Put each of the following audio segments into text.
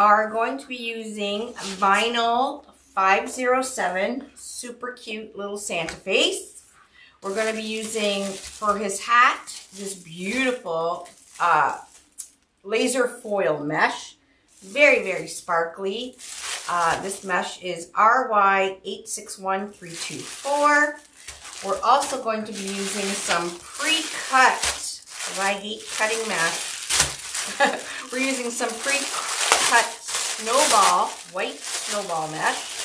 are going to be using vinyl 507, super cute little Santa face. We're going to be using, for his hat, this beautiful laser foil mesh. Very, very sparkly. This mesh is RY861324. We're also going to be using some pre-cut, because I hate cutting mesh. We're using some pre-cut snowball, white snowball mesh.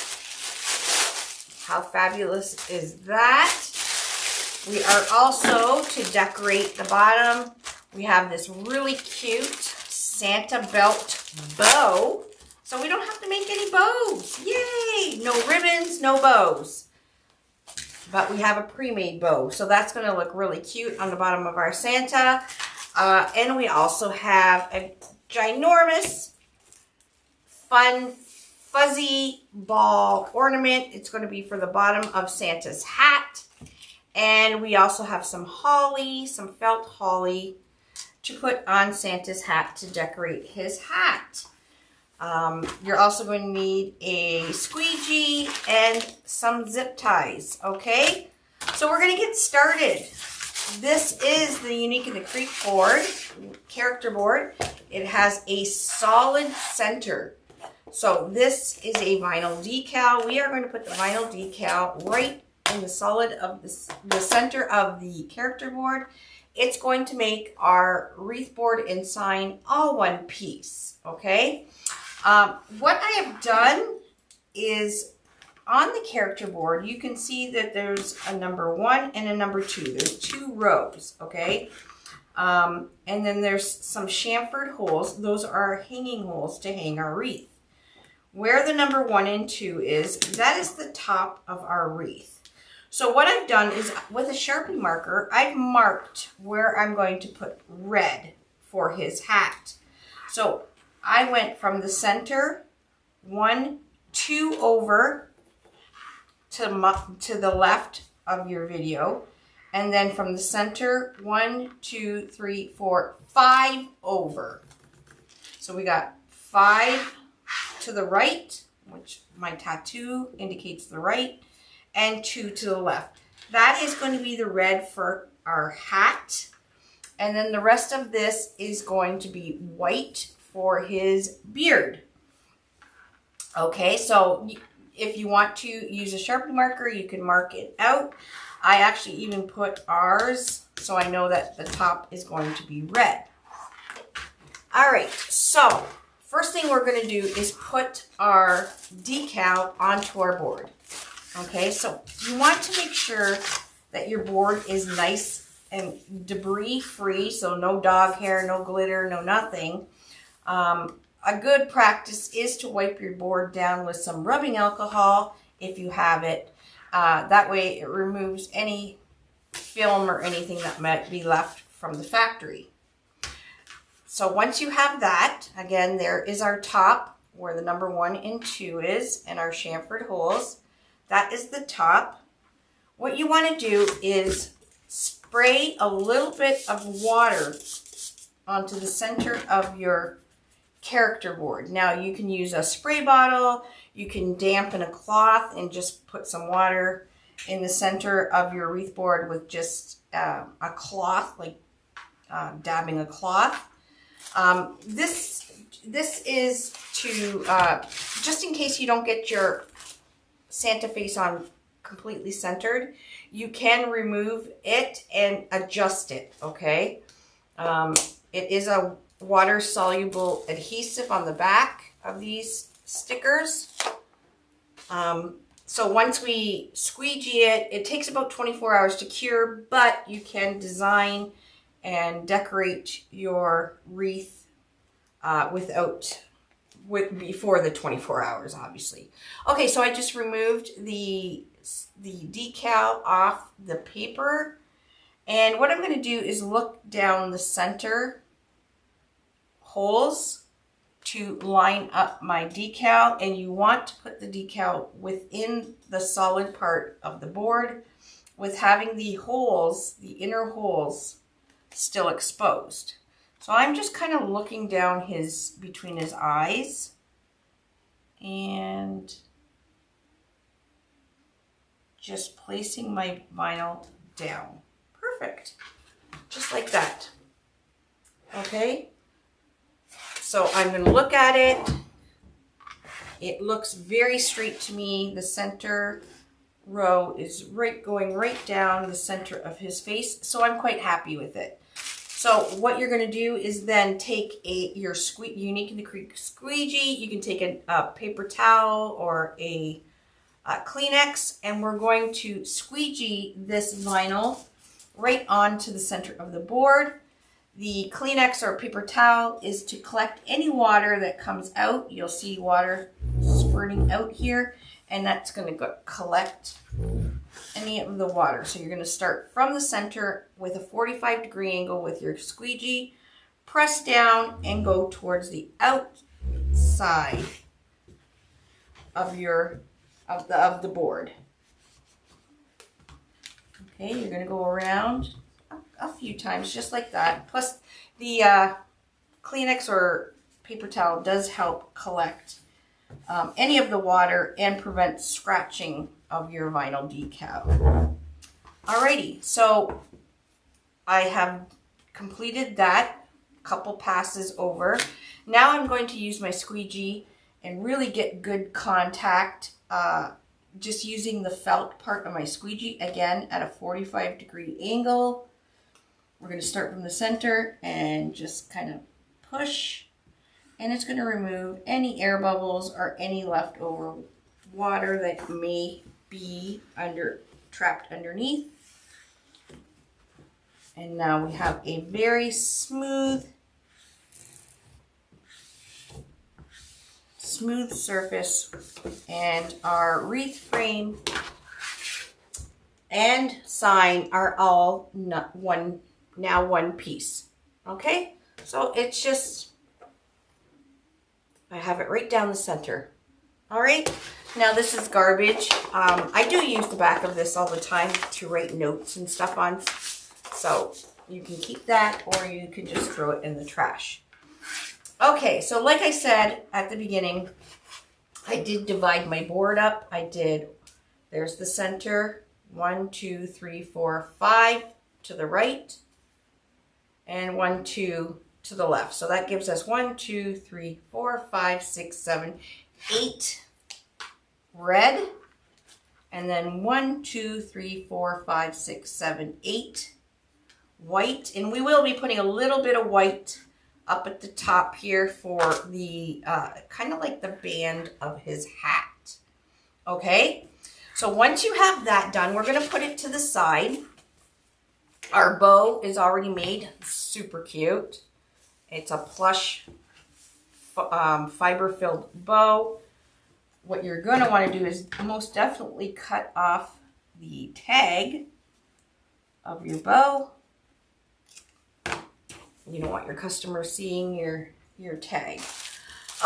How fabulous is that? We are also, to decorate the bottom, we have this really cute Santa belt bow. So we don't have to make any bows. Yay! No ribbons, no bows. But we have a pre-made bow. So that's going to look really cute on the bottom of our Santa. And we also have a ginormous, fun, fuzzy ball ornament. It's going to be for the bottom of Santa's hat. And we also have some holly, some felt holly to put on Santa's hat to decorate his hat. You're also going to need a squeegee and some zip ties, okay? So we're going to get started. This is the Unique in the Creek board, character board. It has a solid center. So this is a vinyl decal. We are going to put the vinyl decal right in the solid of the center of the character board. It's going to make our wreath board and sign all one piece, okay? What I have done is on the character board, you can see that there's a number 1 and a number 2. There's 2 rows, okay? And then there's some chamfered holes. Those are hanging holes to hang our wreath. Where the number 1 and 2 is, that is the top of our wreath. So what I've done is with a Sharpie marker, I've marked where I'm going to put red for his hat. So I went from the center, 1, 2 over to the left of your video. And then from the center, 1, 2, 3, 4, 5 over. So we got 5 to the right, which my tattoo indicates the right, and 2 to the left. That is going to be the red for our hat. And then the rest of this is going to be white for his beard. Okay, so if you want to use a Sharpie marker, you can mark it out. I actually even put ours, so I know that the top is going to be red. All right, so first thing we're going to do is put our decal onto our board. Okay, so you want to make sure that your board is nice and debris free, so no dog hair, no glitter, no nothing. A good practice is to wipe your board down with some rubbing alcohol if you have it. That way it removes any film or anything that might be left from the factory. So once you have that, again, there is our top where the number 1 and 2 is and our chamfered holes. That is the top. What you want to do is spray a little bit of water onto the center of your character board. Now you can use a spray bottle, you can dampen a cloth and just put some water in the center of your wreath board with just a cloth, like dabbing a cloth. This is to, just in case you don't get your Santa face on completely centered, you can remove it and adjust it, okay? It is a water-soluble adhesive on the back of these stickers. So once we squeegee it, it takes about 24 hours to cure, but you can design and decorate your wreath before the 24 hours, obviously. Okay, so I just removed the decal off the paper, and what I'm going to do is look down the center holes to line up my decal, and you want to put the decal within the solid part of the board with having the holes, the inner holes, still exposed. So I'm just kind of looking down between his eyes and just placing my vinyl down. Perfect. Just like that. Okay. So I'm going to look at it. It looks very straight to me. The center row is going right down the center of his face. So I'm quite happy with it. So what you're going to do is then take your Unique in the Creek squeegee. You can take a paper towel or a Kleenex, and we're going to squeegee this vinyl right onto the center of the board. The Kleenex or paper towel is to collect any water that comes out. You'll see water spurting out here, and that's going to collect any of the water. So you're going to start from the center with a 45-degree angle with your squeegee, press down, and go towards the outside of the board. Okay, you're going to go around a few times just like that. Plus the Kleenex or paper towel does help collect any of the water and prevent scratching of your vinyl decal. Alrighty, so I have completed that couple passes over. Now I'm going to use my squeegee and really get good contact, just using the felt part of my squeegee, again at a 45-degree angle. We're going to start from the center and just kind of push, and it's going to remove any air bubbles or any leftover water that may be trapped underneath. And now we have a very smooth surface, and our wreath frame and sign are all one piece. Okay, so it's just, I have it right down the center. All right, now this is garbage. I do use the back of this all the time to write notes and stuff on, so you can keep that or you can just throw it in the trash. Okay, so like I said at the beginning, I did divide my board up. There's the center, 1, 2, 3, 4, 5 to the right, and 1, 2 to the left. So that gives us 1, 2, 3, 4, 5, 6, 7, 8 red, and then 1, 2, 3, 4, 5, 6, 7, 8 white. And we will be putting a little bit of white up at the top here for the kind of like the band of his hat. Okay, so once you have that done, we're going to put it to the side. Our bow is already made, super cute. It's a plush fiber-filled bow. What you're going to want to do is most definitely cut off the tag of your bow. You don't want your customer seeing your tag.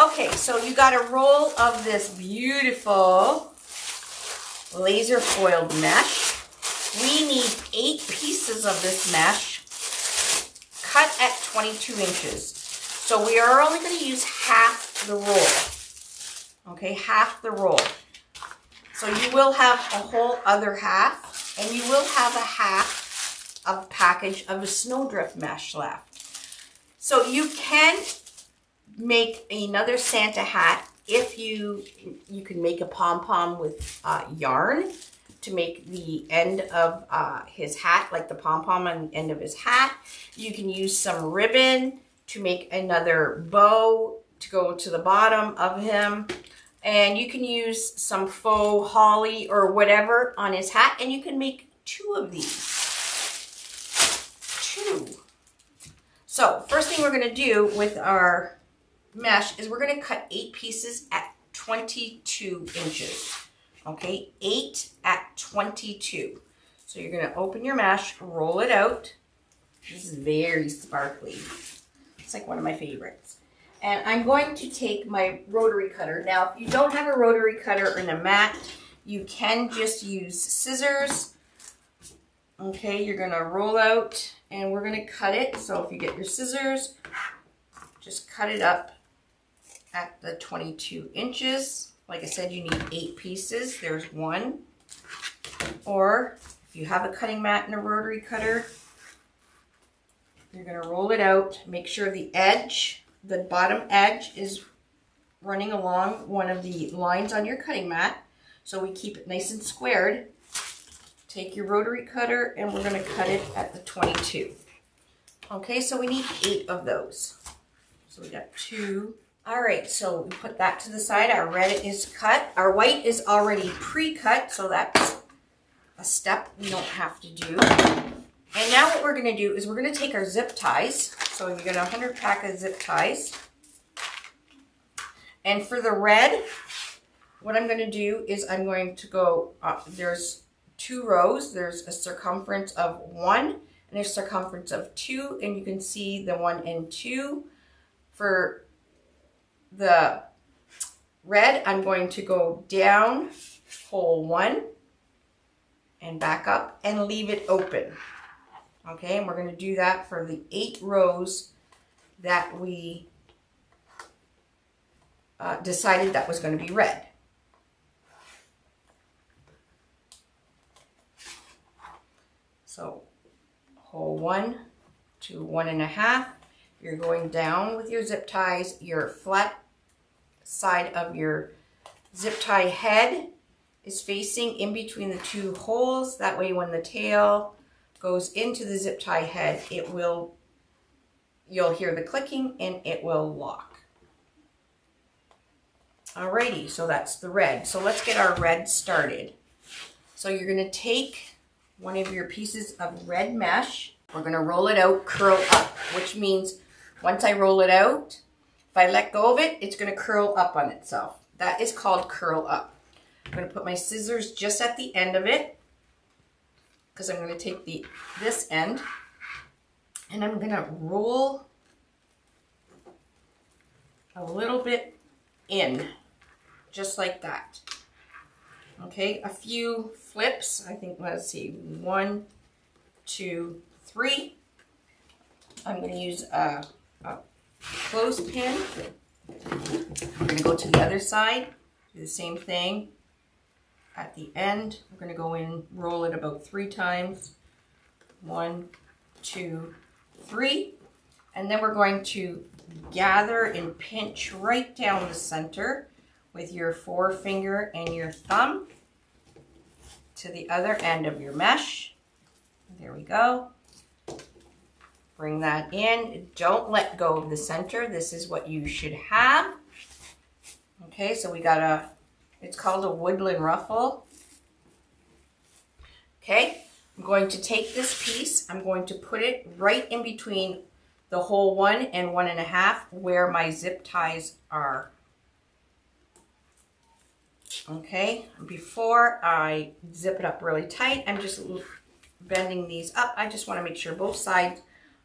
Okay, so you got a roll of this beautiful laser foiled mesh. We need 8 pieces of this mesh cut at 22 inches. So we are only going to use half the roll. Okay, half the roll. So you will have a whole other half, and you will have a half of package of a snowdrift mesh left. So you can make another Santa hat if you can make a pom-pom with yarn to make the end of his hat, like the pom-pom on the end of his hat. You can use some ribbon to make another bow to go to the bottom of him. And you can use some faux holly or whatever on his hat, and you can make 2 of these. 2. So first thing we're going to do with our mesh is we're going to cut 8 pieces at 22 inches. Okay, 8 at 22. So you're going to open your mesh, roll it out. This is very sparkly. It's like one of my favorites. And I'm going to take my rotary cutter. Now, if you don't have a rotary cutter and a mat, you can just use scissors. Okay, you're going to roll out and we're going to cut it. So if you get your scissors, just cut it up at the 22 inches. Like I said, you need 8 pieces. There's 1. Or if you have a cutting mat and a rotary cutter, you're going to roll it out. Make sure the edge, the bottom edge, is running along one of the lines on your cutting mat, so we keep it nice and squared. Take your rotary cutter and we're going to cut it at the 22. Okay, so we need 8 of those. So we got 2. All right, so we put that to the side. Our red is cut. Our white is already pre-cut, so that's a step we don't have to do. And now what we're going to do is we're going to take our zip ties. So you're going to 100 pack of zip ties. And for the red, what I'm going to do is I'm going to go, there's 2 rows. There's a circumference of 1 and there's a circumference of 2. And you can see the 1 and 2. For the red, I'm going to go down hole 1 and back up and leave it open. Okay, and we're going to do that for the 8 rows that we decided that was going to be red. So hole 1 to 1.5, you're going down with your zip ties. Your flat side of your zip tie head is facing in between the 2 holes. That way when the tail goes into the zip tie head, you'll hear the clicking and it will lock. Alrighty, so that's the red. So let's get our red started. So you're going to take one of your pieces of red mesh. We're going to roll it out, curl up, which means once I roll it out, if I let go of it, it's going to curl up on itself. That is called curl up. I'm going to put my scissors just at the end of it, because I'm going to take this end and I'm going to roll a little bit in, just like that. Okay, a few flips. I think, let's see, 1, 2, 3. I'm going to use a clothespin. We're going to go to the other side, do the same thing. At the end, we're going to go in, roll it about 3 times. 1, 2, 3. And then we're going to gather and pinch right down the center with your forefinger and your thumb to the other end of your mesh. There we go. Bring that in. Don't let go of the center. This is what you should have. Okay, so we got it's called a woodland ruffle. Okay, I'm going to take this piece, I'm going to put it right in between the hole 1 and 1.5 where my zip ties are. Okay, before I zip it up really tight, I'm just bending these up. I just want to make sure both sides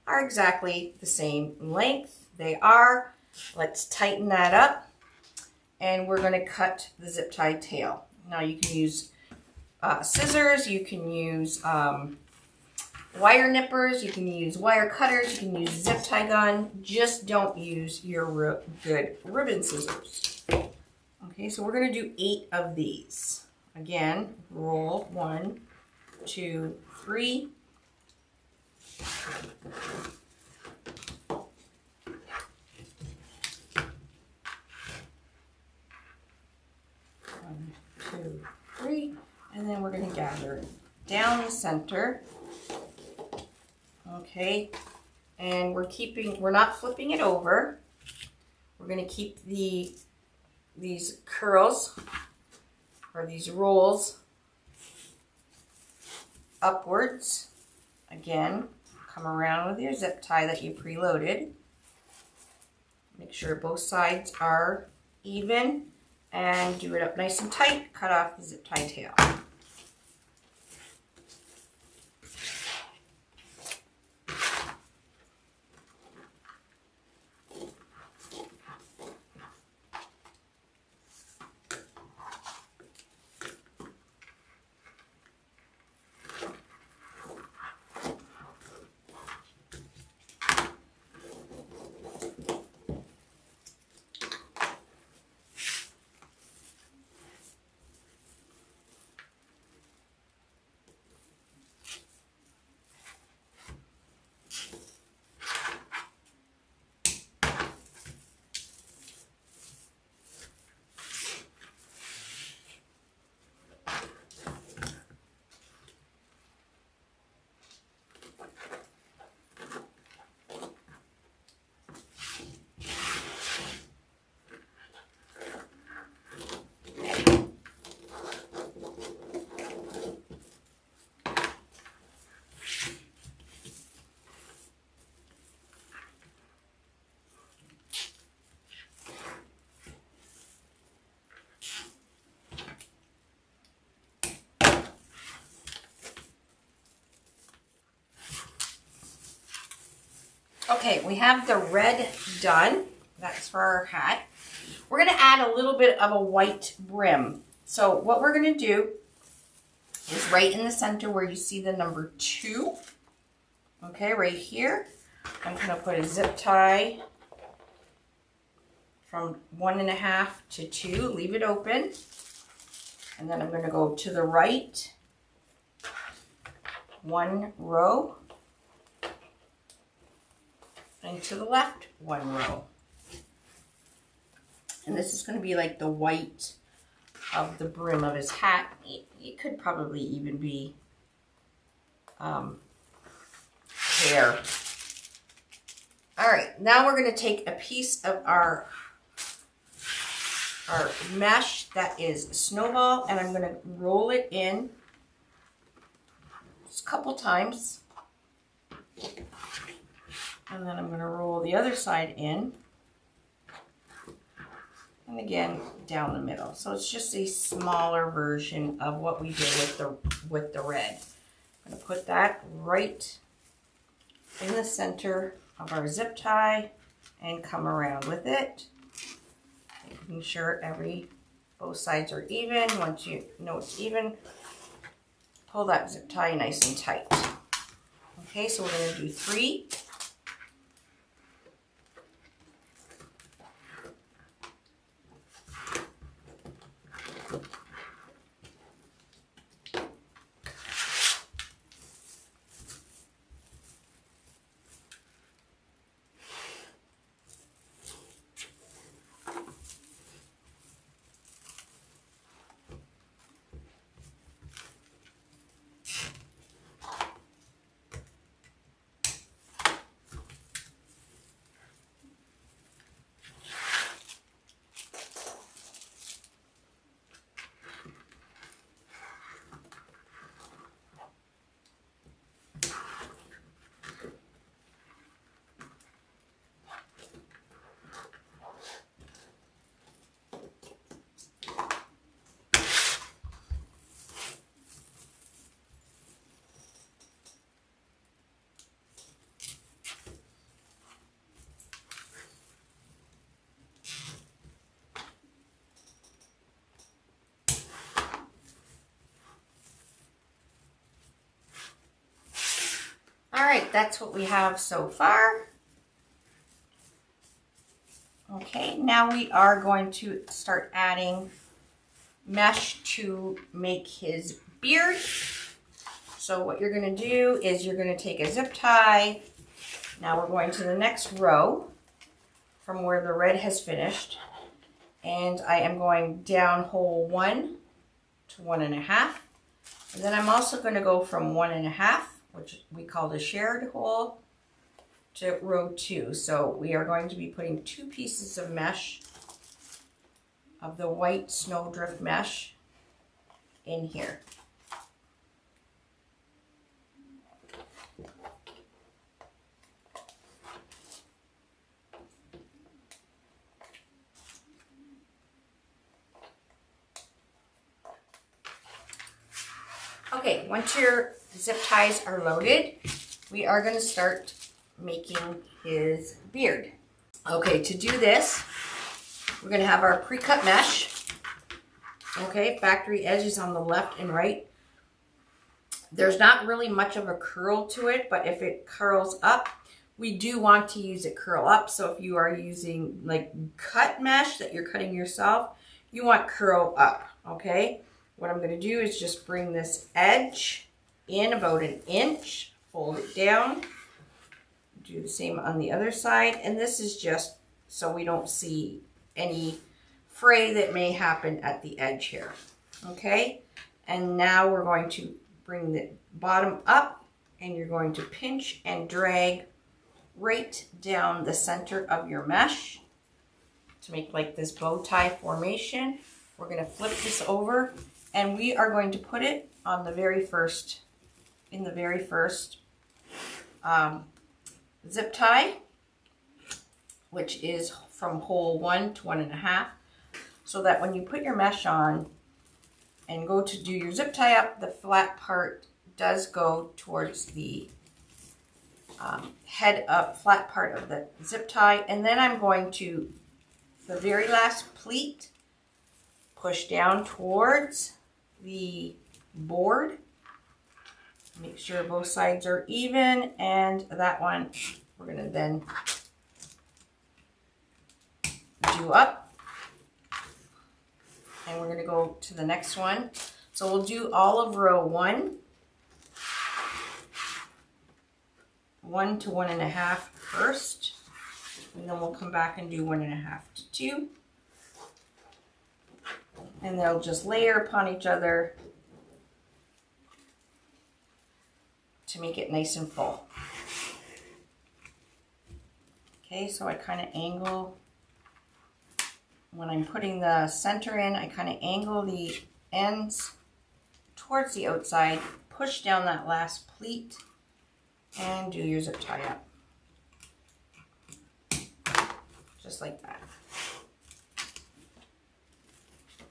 are exactly the same length. They are. Let's tighten that up. And we're going to cut the zip tie tail. Now you can use scissors, you can use wire nippers, you can use wire cutters, you can use zip tie gun. Just don't use your good ribbon scissors. Okay, so we're going to do 8 of these. Again, roll 1, 2, 3. 1, 2, 3, and then we're going to gather it down the center. Okay, and we're not flipping it over. We're going to keep these curls or these rolls upwards. Again, come around with your zip tie that you preloaded. Make sure both sides are even. And do it up nice and tight, cut off the zip tie tail. Okay, we have the red done. That's for our hat. We're going to add a little bit of a white brim. So what we're going to do is right in the center where you see the number 2. Okay, right here. I'm going to put a zip tie from 1.5 to 2. Leave it open. And then I'm going to go to the right 1 row. And to the left 1 row. And this is going to be like the white of the brim of his hat. It could probably even be hair. All right, now we're going to take a piece of our mesh that is snowball, and I'm going to roll it in just a couple times. And then I'm going to roll the other side in. And again, down the middle. So it's just a smaller version of what we did with the red. I'm going to put that right in the center of our zip tie and come around with it. Making sure both sides are even. Once you know it's even, pull that zip tie nice and tight. Okay, so we're going to do 3. All right, that's what we have so far. Okay, now we are going to start adding mesh to make his beard. So what you're going to do is you're going to take a zip tie. Now we're going to the next row from where the red has finished. And I am going down hole 1 to 1.5. And then I'm also going to go from 1.5, which we call the shared hole, to row 2. So we are going to be putting 2 pieces of mesh, of the white snowdrift mesh, in here. Okay, once your zip ties are loaded, we are going to start making his beard. Okay, to do this, we're going to have our pre-cut mesh. Okay, factory edges on the left and right. There's not really much of a curl to it, but if it curls up, we do want to use it curl up. So if you are using like cut mesh that you're cutting yourself, you want curl up, okay? What I'm going to do is just bring this edge in about 1 inch, fold it down, do the same on the other side, and this is just so we don't see any fray that may happen at the edge here, okay? And now we're going to bring the bottom up, and you're going to pinch and drag right down the center of your mesh to make like this bow tie formation. We're going to flip this over, and we are going to put it on the very first, zip tie, which is from hole 1 to 1.5, so that when you put your mesh on and go to do your zip tie up, the flat part does go towards the head up, flat part of the zip tie, and then I'm going to, the very last pleat, push down towards the board. Make sure both sides are even, and that one we're going to then do up. And we're going to go to the next one. So we'll do all of row 1 to 1.5 first, and then we'll come back and do 1.5 to 2. And they'll just layer upon each other to make it nice and full. Okay, so I kind of angle, when I'm putting the center in, I kind of angle the ends towards the outside, push down that last pleat, and do your zip tie up. Just like that.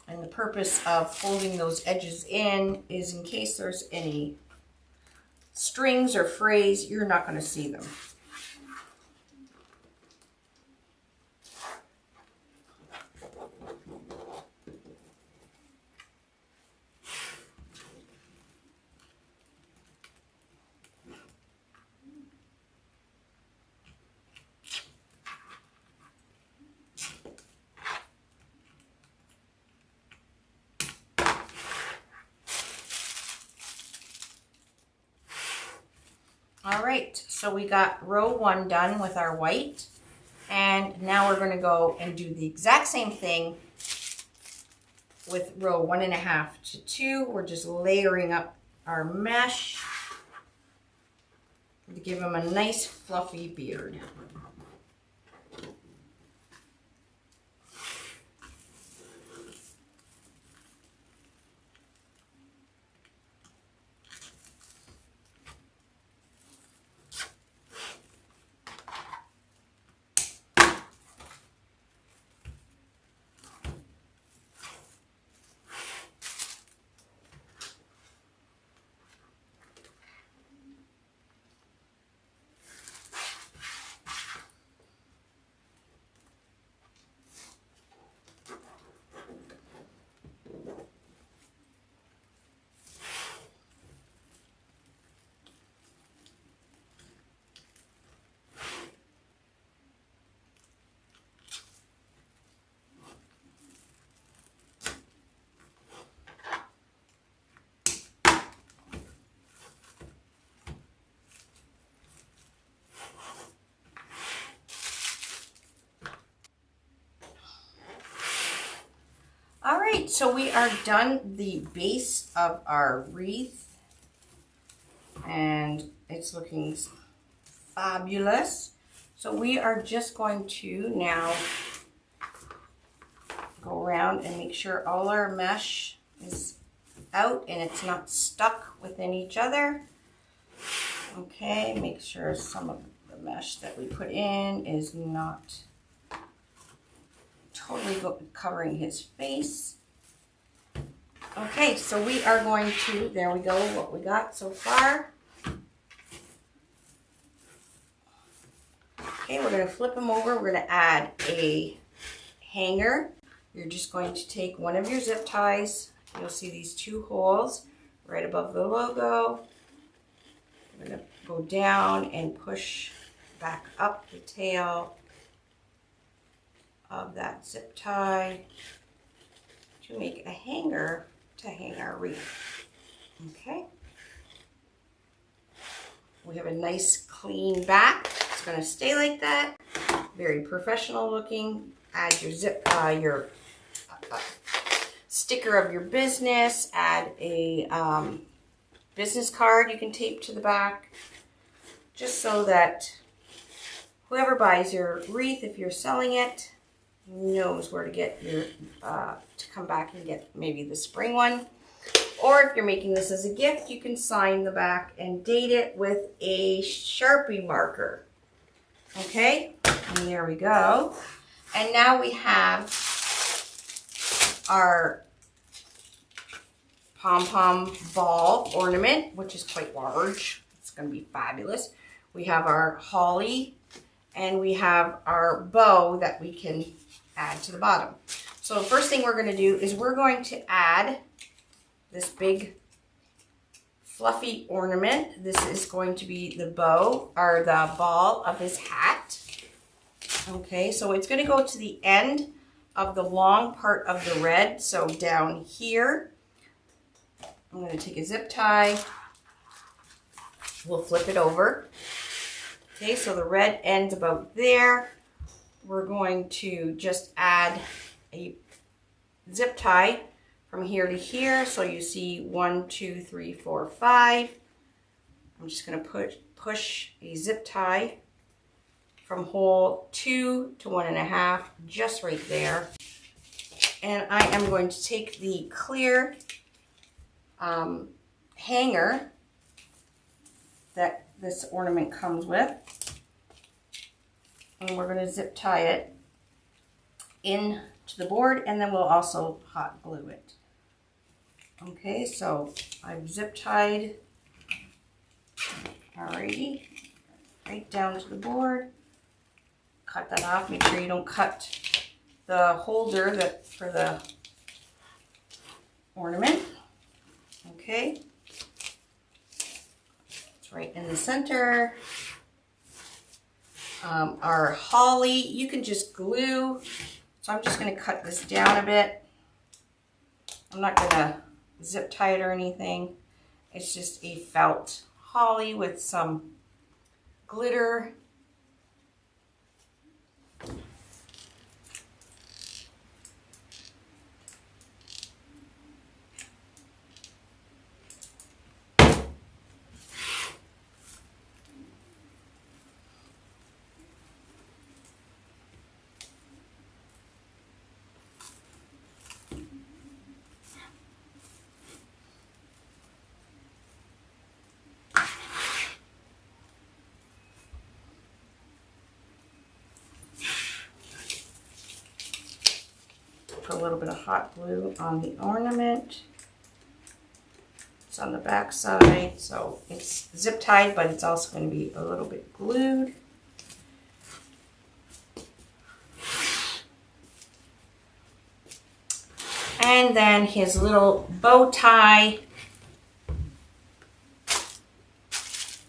And the purpose of folding those edges in is in case there's any strings or frays, you're not going to see them. All right, so we got row 1 done with our white, and now we're going to go and do the exact same thing with row 1.5 to 2. We're just layering up our mesh to give them a nice fluffy beard. All right, so we are done the base of our wreath, and it's looking fabulous. So we are just going to now go around and make sure all our mesh is out and it's not stuck within each other. Okay, make sure some of the mesh that we put in is not totally covering his face. Okay, so we are going to, there we go, what we got so far. Okay, we're going to flip them over. We're going to add a hanger. You're just going to take one of your zip ties. You'll see these 2 holes right above the logo. We're going to go down and push back up the tail of that zip tie to make a hanger to hang our wreath. Okay. We have a nice clean back. It's going to stay like that. Very professional looking. Add your your sticker of your business. Add a business card you can tape to the back, just so that whoever buys your wreath, if you're selling it, knows where to get your to come back and get maybe the spring one. Or if you're making this as a gift, you can sign the back and date it with a Sharpie marker. Okay, and there we go. And now we have our pom-pom ball ornament, which is quite large. It's going to be fabulous. we have our holly, and we have our bow that we can add to the bottom. So the first thing we're going to do is we're going to add this big fluffy ornament. This is going to be the bow, or the ball of his hat. Okay, so it's going to go to the end of the long part of the red. So down here, I'm going to take a zip tie. We'll flip it over. Okay, so the red ends about there. We're going to just add a zip tie from here to here. So you see 1, 2, 3, 4, 5. I'm just going to push a zip tie from hole 2 to 1.5, just right there. And I am going to take the clear hanger that this ornament comes with, and we're going to zip tie it into the board, and then we'll also hot glue it. Okay, so I've zip tied, alrighty, right down to the board. Cut that off. Make sure you don't cut the holder for the ornament. Okay, it's right in the center. Our holly, you can just glue. So I'm just going to cut this down a bit. I'm not going to zip tie it or anything. It's just a felt holly with some glitter. Put a little bit of hot glue on the ornament. It's on the back side, so it's zip tied, but it's also going to be a little bit glued. And then his little bow tie.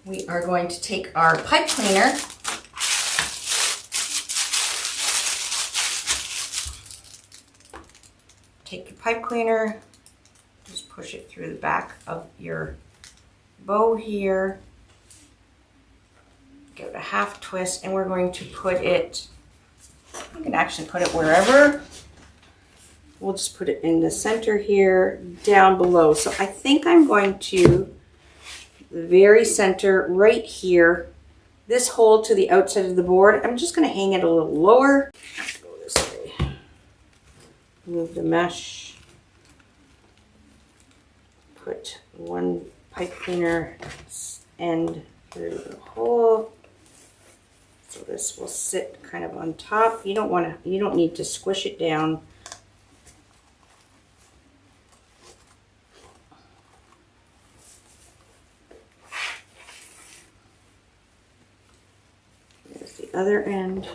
We are going to take our pipe cleaner . Take your pipe cleaner, just push it through the back of your bow here. Give it a half twist, and we're going to put it, you can actually put it wherever. We'll just put it in the center here, down below. So I think I'm going to, the very center right here, this hole to the outside of the board, I'm just going to hang it a little lower. Go this way. Move the mesh, put one pipe cleaner end through the hole, so this will sit kind of on top. You don't need to squish it down. There's the other end.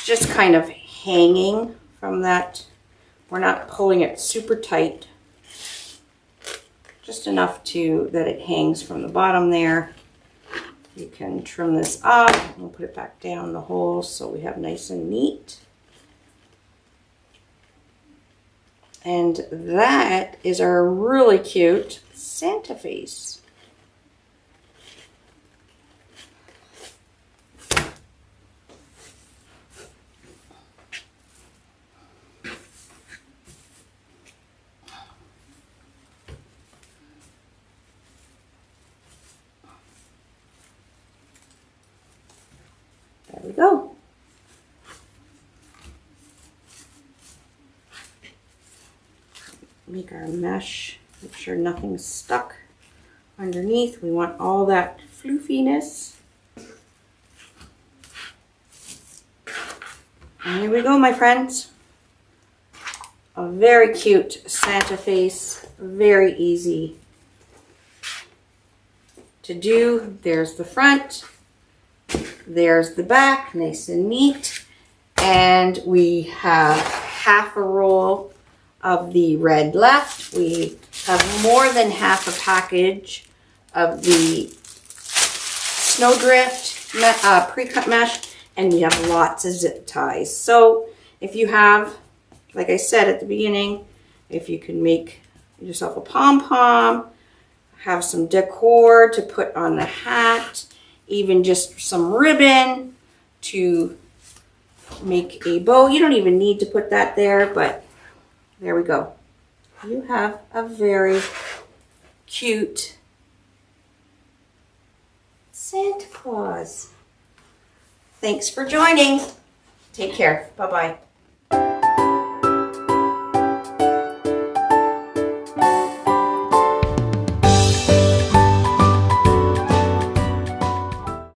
Just kind of hanging from that. We're not pulling it super tight, just enough that it hangs from the bottom there. You can trim this off and put it back down the hole so we have nice and neat. And that is our really cute Santa face. There we go. Make our mesh, make sure nothing's stuck underneath. We want all that floofiness. And here we go, my friends. A very cute Santa face, very easy to do. There's the front, there's the back, nice and neat. And we have half a roll of the red left. We have more than half a package of the Snowdrift pre-cut mesh, and we have lots of zip ties. So if you have, like I said at the beginning, if you can make yourself a pom-pom, have some decor to put on the hat, even just some ribbon to make a bow. You don't even need to put that there, but there we go. You have a very cute Santa Claus. Thanks for joining. Take care. Bye-bye.